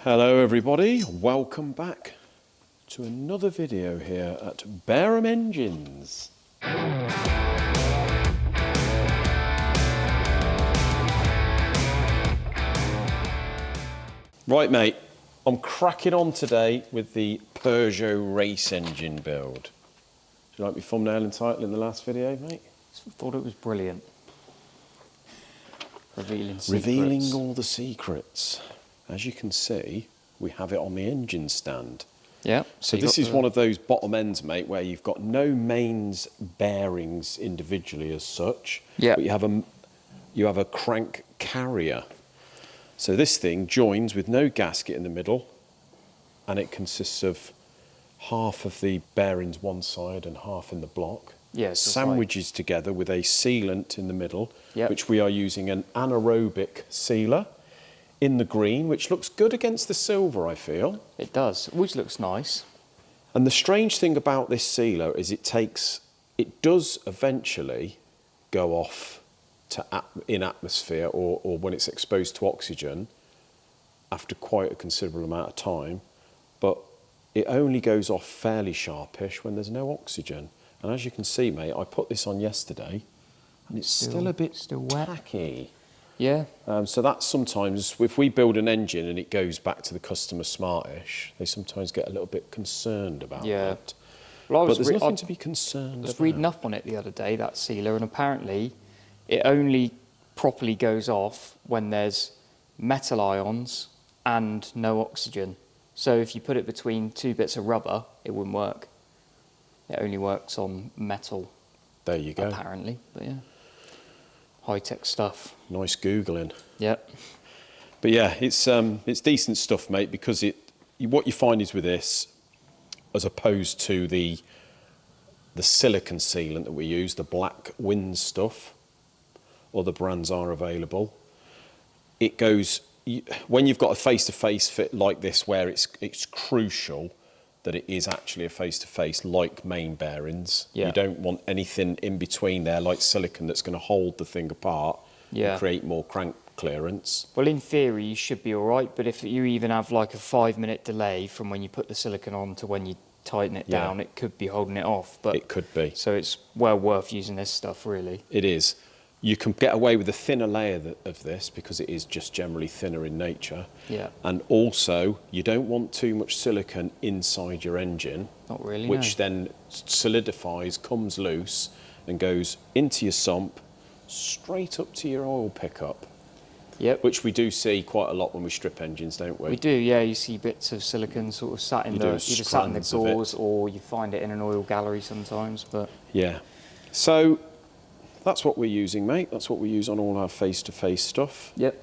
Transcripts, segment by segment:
Hello everybody, welcome back to another video here at Barham Engines. Right mate, I'm cracking on today with the Peugeot race engine build. Do you like my thumbnail and title in the last video, mate? I thought it was brilliant. Revealing secrets. Revealing all the secrets. As you can see, we have it on the engine stand. Yeah. So this is one of those bottom ends, mate, where you've got no mains bearings individually as such, yeah, but you have a crank carrier. So this thing joins with no gasket in the middle, and it consists of half of the bearings one side and half in the block. Yes, sandwiches together with a sealant in the middle, yep, which we are using an anaerobic sealer in the green, which looks good against the silver, I feel. It does, which looks nice. And the strange thing about this sealer is it does eventually go off to in atmosphere or when it's exposed to oxygen after quite a considerable amount of time, but it only goes off fairly sharpish when there's no oxygen. And as you can see, mate, I put this on yesterday and it's still a bit tacky. Yeah. So that's sometimes, if we build an engine and it goes back to the customer smartish, they sometimes get a little bit concerned about that. Well, but there's nothing to be concerned about. I was reading up on it the other day, that sealer, and apparently it only properly goes off when there's metal ions and no oxygen. So if you put it between two bits of rubber, it wouldn't work. It only works on metal. There you go. Apparently, but yeah. High-tech stuff. Nice Googling. Yep. But yeah, it's decent stuff, mate, because what you find is with this, as opposed to the silicon sealant that we use, the Black Wind stuff, other brands are available. It goes, when you've got a face-to-face fit like this, where it's crucial that it is actually a face-to-face like main bearings. Yeah. You don't want anything in between there like silicon that's going to hold the thing apart and create more crank clearance. Well, in theory, you should be all right, but if you even have like a 5-minute delay from when you put the silicon on to when you tighten it down, it could be holding it off. But it could be. So it's well worth using this stuff, really. It is. You can get away with a thinner layer of this because it is just generally thinner in nature. Yeah. And also, you don't want too much silicon inside your engine. Not really, which then solidifies, comes loose, and goes into your sump, straight up to your oil pickup. Yep. Which we do see quite a lot when we strip engines, don't we? We do, yeah. You see bits of silicon sort of sat in either sat in the gauze, or you find it in an oil gallery sometimes. But yeah. So that's what we're using, mate. That's what we use on all our face-to-face stuff. Yep.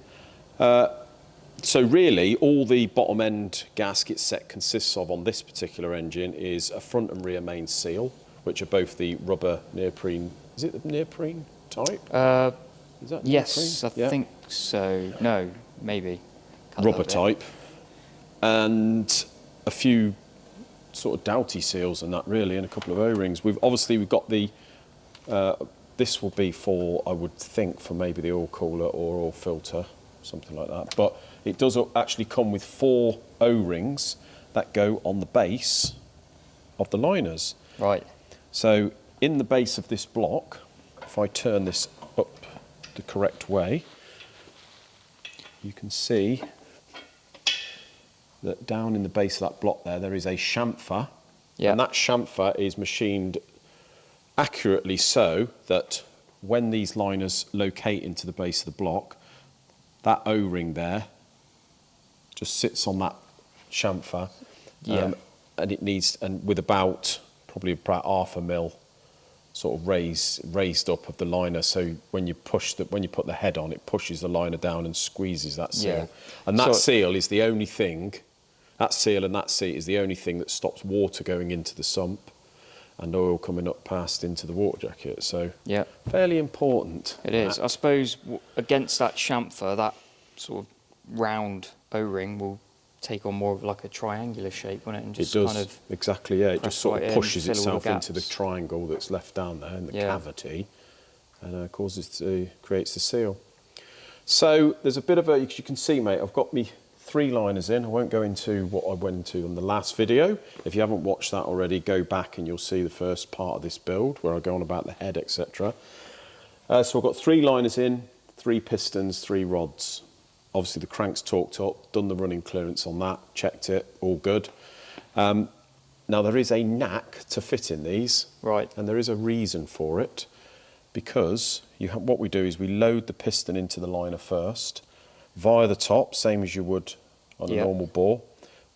So really, all the bottom end gasket set consists of on this particular engine is a front and rear main seal, which are both the rubber neoprene. Is it the neoprene type? Is that yes, I think so. No, maybe. Rubber type. And a few sort of doughty seals and that really, and a couple of O-rings. We've got the, this will be for, I would think, for maybe the oil cooler or oil filter, something like that. But it does actually come with 4 O-rings that go on the base of the liners. Right. So in the base of this block, if I turn this up the correct way, you can see that down in the base of that block there is a chamfer. Yeah. And that chamfer is machined accurately so that when these liners locate into the base of the block, that O-ring there just sits on that chamfer, and it needs, and with probably about 1/2 mil sort of raised up of the liner, so when you put the head on, it pushes the liner down and squeezes that seal. Yeah. And that seal is the only thing, that seal and that seat is the only thing that stops water going into the sump and oil coming up past into the water jacket. So fairly important. It is. I suppose against that chamfer, that sort of round O-ring will take on more of like a triangular shape, won't it? And just it does, kind of exactly, yeah. It just sort of pushes itself into the triangle that's left down there in the cavity, and creates the seal. So there's a bit of a, you can see, mate, I've got me 3 liners in. I won't go into what I went into on the last video. If you haven't watched that already, go back and you'll see the first part of this build where I go on about the head, etc. So I've got 3 liners in, 3 pistons, 3 rods. Obviously the crank's torqued up, done the running clearance on that, checked it, all good. Now there is a knack to fitting these, Right. and there is a reason for it, because what we do is we load the piston into the liner first, via the top, same as you would on a normal bore,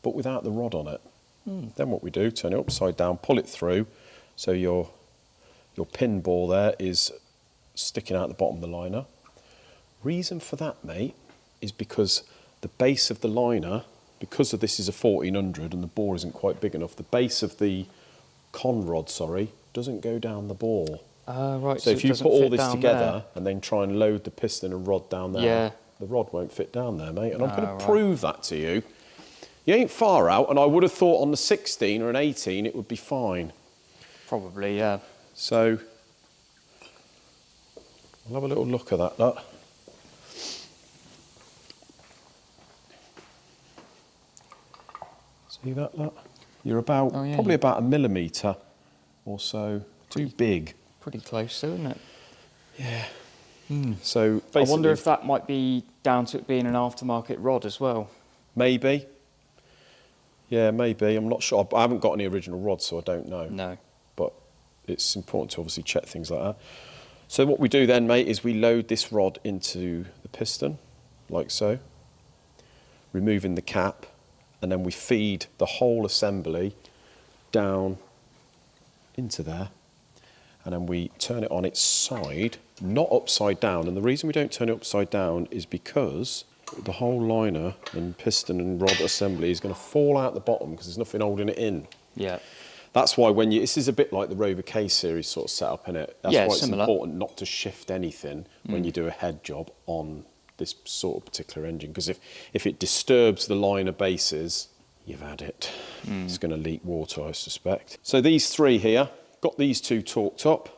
but without the rod on it. Then what we do, turn it upside down, pull it through, so your pin bore there is sticking out the bottom of the liner. Reason for that, mate, is because the base of the liner, because of this is a 1400 and the bore isn't quite big enough, the base of the con rod, doesn't go down the bore. Right. So if you put all this together there, and then try and load the piston and rod down there, the rod won't fit down there, mate. And I'm going to prove that to you. You ain't far out, and I would have thought on the 16 or an 18 it would be fine. Probably, yeah. So we'll have a little look at that, look. See that, look? You're about, probably about a millimetre or so too big. Pretty close, though, isn't it? Yeah. So basically, I wonder if that might be down to it being an aftermarket rod as well. Maybe. Yeah, maybe. I'm not sure. I haven't got any original rods, so I don't know. No. But it's important to obviously check things like that. So what we do then, mate, is we load this rod into the piston, like so, removing the cap, and then we feed the whole assembly down into there, and then we turn it on its side, not upside down. And the reason we don't turn it upside down is because the whole liner and piston and rod assembly is going to fall out the bottom because there's nothing holding it in. Yeah. That's why this is a bit like the Rover K series sort of setup, innit? That's why it's important not to shift anything when you do a head job on this sort of particular engine, because if it disturbs the liner bases, you've had it. It's going to leak water, I suspect. So these 3 here, got these 2 torqued up.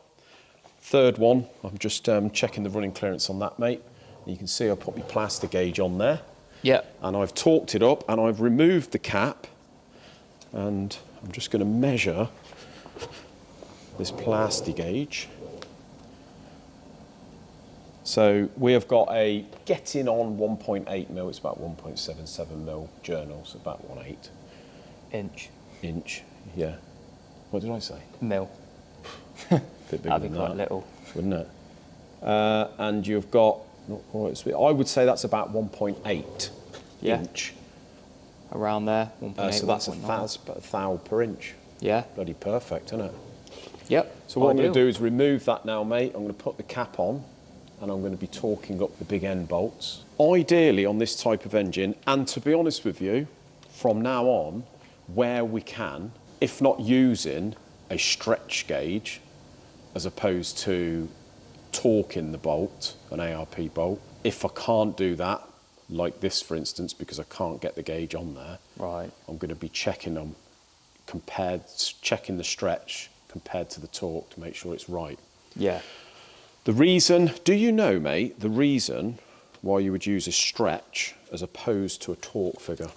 Third one, I'm just checking the running clearance on that, mate. You can see I put my plaster gauge on there. Yeah. And I've torqued it up and I've removed the cap, and I'm just going to measure this plaster gauge. So we have got a getting on 1.8 mil, it's about 1.77 mil journal, so about 1.8 inch, yeah. What did I say? Mil. Bit bigger That'd be than quite that, little, wouldn't it? And you've got, not quite, I would say that's about 1.8 inch. Around there, 1.8. So that's a thou per inch. Yeah. Bloody perfect, isn't it? Yep. So what I'm going to do is remove that now, mate. I'm going to put the cap on, and I'm going to be torquing up the big end bolts. Ideally on this type of engine, and to be honest with you, from now on, where we can, if not using a stretch gauge as opposed to torquing the bolt, an ARP bolt, if I can't do that, like this for instance, because I can't get the gauge on there, right, I'm going to be checking them, checking the stretch compared to the torque to make sure it's right. Yeah. The reason, do you know, mate, the reason why you would use a stretch as opposed to a torque figure?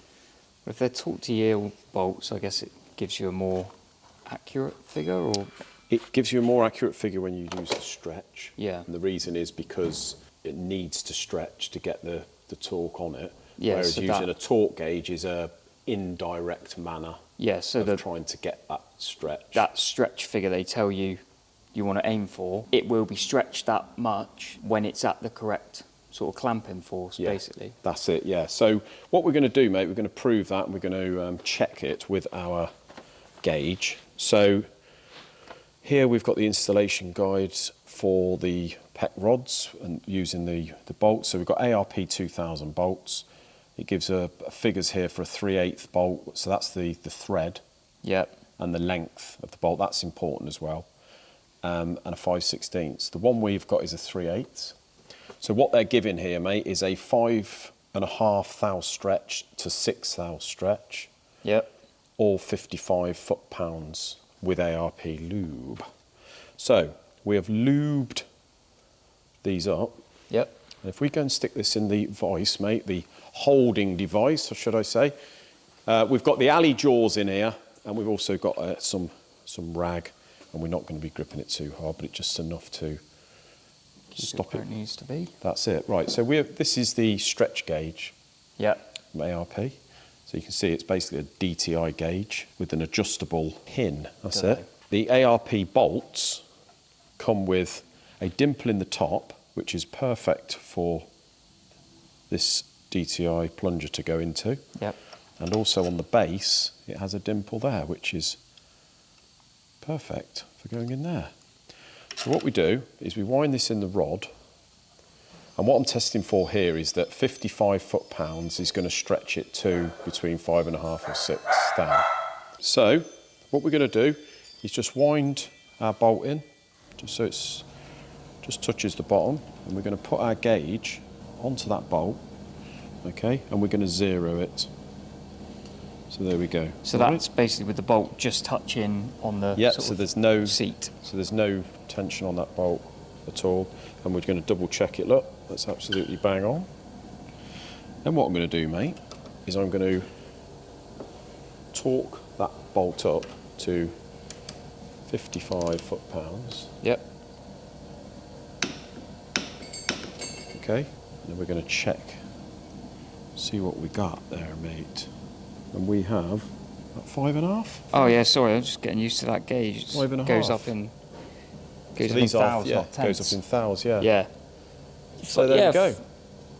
If they're torque to yield bolts, I guess it gives you a more accurate figure, or? It gives you a more accurate figure when you use the stretch. Yeah. And the reason is because it needs to stretch to get the torque on it. Yeah, whereas so using a torque gauge is a indirect manner of trying to get that stretch. That stretch figure they tell you want to aim for, it will be stretched that much when it's at the correct sort of clamping force, basically. That's it, yeah. So what we're going to do, mate, we're going to prove that, and we're going to check it with our gauge. So here we've got the installation guides for the PEC rods and using the bolts. So we've got ARP 2000 bolts. It gives figures here for a 3/8 bolt, so that's the thread. Yep. And the length of the bolt, that's important as well. And a 5/16. The one we've got is a 3/8. So what they're giving here, mate, is a 5.5 thou stretch to 6 thou stretch. Yep. All 55 foot-pounds with ARP lube. So we have lubed these up. Yep. And if we go and stick this in the vice, mate, the holding device, or should I say, we've got the alley jaws in here, and we've also got some rag, and we're not going to be gripping it too hard, but it's just enough to stop it. Where it needs to be. That's it, right. So this is the stretch gauge. Yep. From ARP. So you can see it's basically a DTI gauge with an adjustable pin. That's it. The ARP bolts come with a dimple in the top, which is perfect for this DTI plunger to go into. Yep. And also on the base, it has a dimple there, which is perfect for going in there. So what we do is we wind this in the rod, and what I'm testing for here is that 55 foot-pounds is going to stretch it to between 5.5 or 6 down. So what we're going to do is just wind our bolt in, just so it's just touches the bottom, and we're going to put our gauge onto that bolt, okay, and we're going to zero it. So there we go. So that's basically with the bolt just touching on the so there's no seat. So there's no tension on that bolt at all, and we're going to double check it. Look, that's absolutely bang on. Then what I'm going to do, mate, is I'm going to torque that bolt up to 55 foot-pounds. Yep. Okay, and then we're going to check, see what we got there, mate. And we have about 5.5. Oh yeah, sorry, I'm just getting used to that gauge. 5.5. Goes up in thous, not tenths. Goes up in thous, yeah. Yeah. So there we go.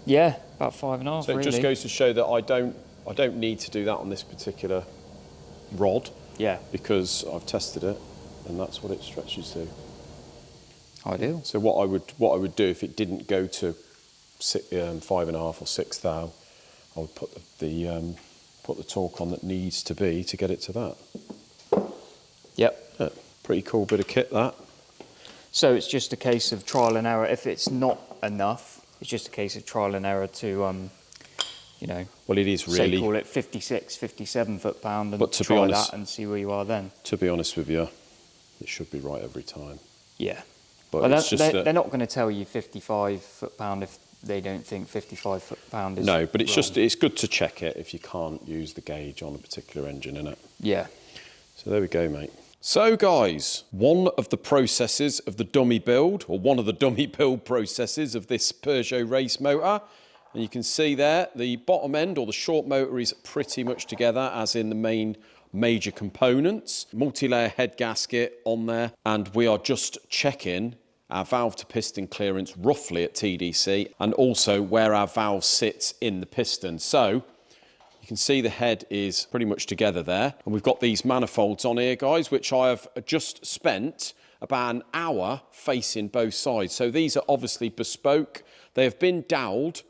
Yeah, about 5.5. So it just goes to show that I don't need to do that on this particular rod. Yeah. Because I've tested it, and that's what it stretches to. Ideal. So what I would do if it didn't go to 5.5 or 6 thou, I would put the torque on that needs to be to get it to that. Yep. Yeah, pretty cool bit of kit, that. So it's just a case of trial and error. If it's not enough, it's just a case of trial and error to, well, it is really. Say call it 56, 57 foot-pound, and but to try be honest, that and see where you are then. To be honest with you, it should be right every time. Yeah. But well, it's just they're not going to tell you 55 foot-pound if they don't think 55 foot-pound is. No, but it's wrong. it's good to check it if you can't use the gauge on a particular engine, innit? Yeah. So there we go, mate. So guys, one of the processes of the dummy build, or one of the dummy build processes of this Peugeot race motor, and you can see there, the bottom end or the short motor is pretty much together, as in the main major components. Multi-layer head gasket on there, and we are just checking our valve to piston clearance roughly at TDC, and also where our valve sits in the piston. So you can see the head is pretty much together there. And we've got these manifolds on here, guys, which I have just spent about an hour facing both sides. So these are obviously bespoke. They have been doweled,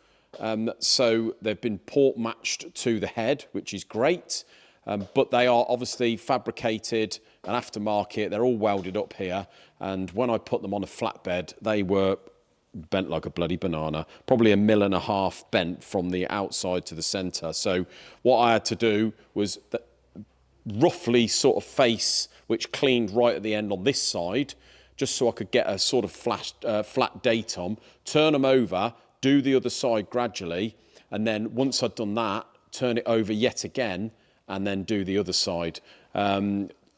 so they've been port matched to the head, which is great. But they are obviously fabricated and aftermarket. They're all welded up here. And when I put them on a flatbed, they were bent like a bloody banana, probably 1.5 mil bent from the outside to the centre. So what I had to do was roughly sort of face, which cleaned right at the end on this side, just so I could get a sort of flat datum, turn them over, do the other side gradually, and then once I'd done that, turn it over yet again, and then do the other side.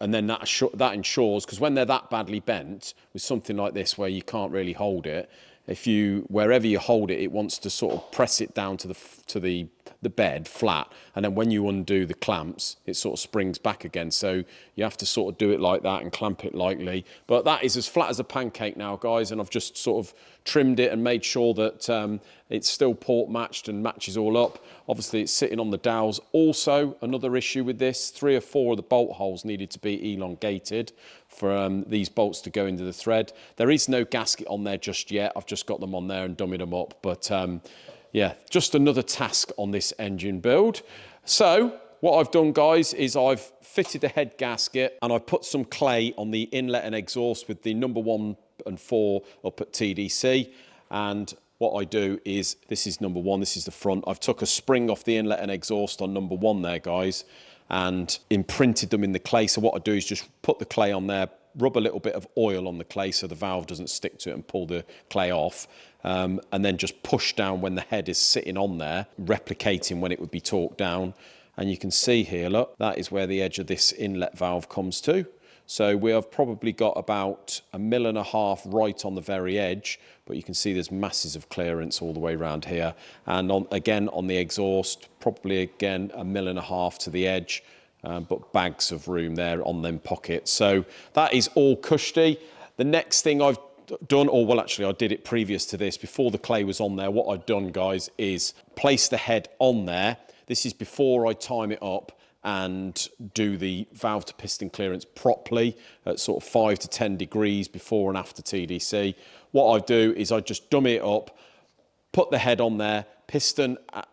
And then that ensures, because when they're that badly bent, with something like this where you can't really hold it, wherever you hold it, it wants to sort of press it down to the bed flat, and then when you undo the clamps, it sort of springs back again. So you have to sort of do it like that and clamp it lightly. But that is as flat as a pancake now, guys, and I've just sort of trimmed it and made sure that it's still port matched and matches all up. Obviously, it's sitting on the dowels. Also, another issue with this, 3 or 4 of the bolt holes needed to be elongated for these bolts to go into the thread. There is no gasket on there just yet. I've just got them on there and dummied them up. But yeah, just another task on this engine build. So what I've done, guys, is I've fitted the head gasket and I've put some clay on the inlet and exhaust with the number 1 and 4 up at TDC. And what I do is, this is number 1, this is the front. I've took a spring off the inlet and exhaust on number 1 there, guys, and imprinted them in the clay. So what I do is just put the clay on there, rub a little bit of oil on the clay so the valve doesn't stick to it and pull the clay off, and then just push down when the head is sitting on there, replicating when it would be torqued down. And you can see here, look, that is where the edge of this inlet valve comes to. So we have probably got about 1.5 mil right on the very edge, but you can see there's masses of clearance all the way around here. And again, on the exhaust, probably again 1.5 mil to the edge, but bags of room there on them pockets. So that is all cushy. The next thing I've done, or well, actually I did it previous to this, before the clay was on there, what I've done, guys, is place the head on there. This is before I time it up and do the valve to piston clearance properly at sort of 5 to 10 degrees before and after TDC. What I do is I just dummy it up, put the head on there, piston at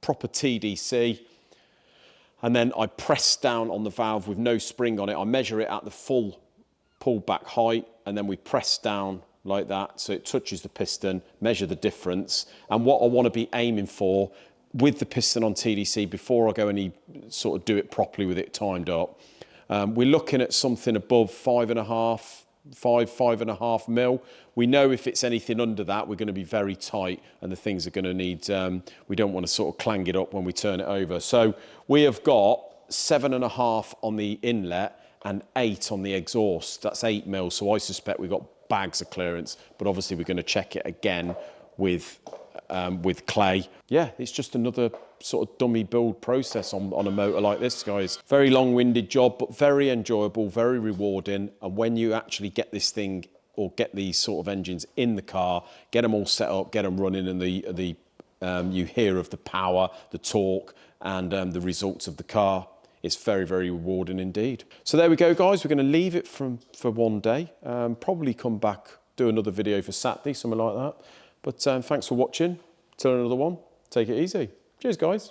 proper TDC, and then I press down on the valve with no spring on it. I measure it at the full pull back height, and then we press down like that so it touches the piston, measure the difference. And what I want to be aiming for with the piston on TDC, before I go any sort of do it properly with it timed up, we're looking at something above 5.5 mil. We know if it's anything under that, we're going to be very tight, and the things are going to need, we don't want to sort of clang it up when we turn it over. So we have got 7.5 on the inlet and 8 on the exhaust. That's 8 mil. So I suspect we've got bags of clearance, but obviously we're going to check it again with clay. Yeah, it's just another sort of dummy build process on a motor like this, guys. Very long-winded job, but very enjoyable, very rewarding. And when you actually get this thing, or get these sort of engines in the car, get them all set up, get them running, and you hear of the power, the torque, and the results of the car, it's very, very rewarding indeed. So there we go, guys. We're going to leave it for one day. Probably come back, do another video for Saturday, something like that. But thanks for watching. Till another one, take it easy. Cheers, guys.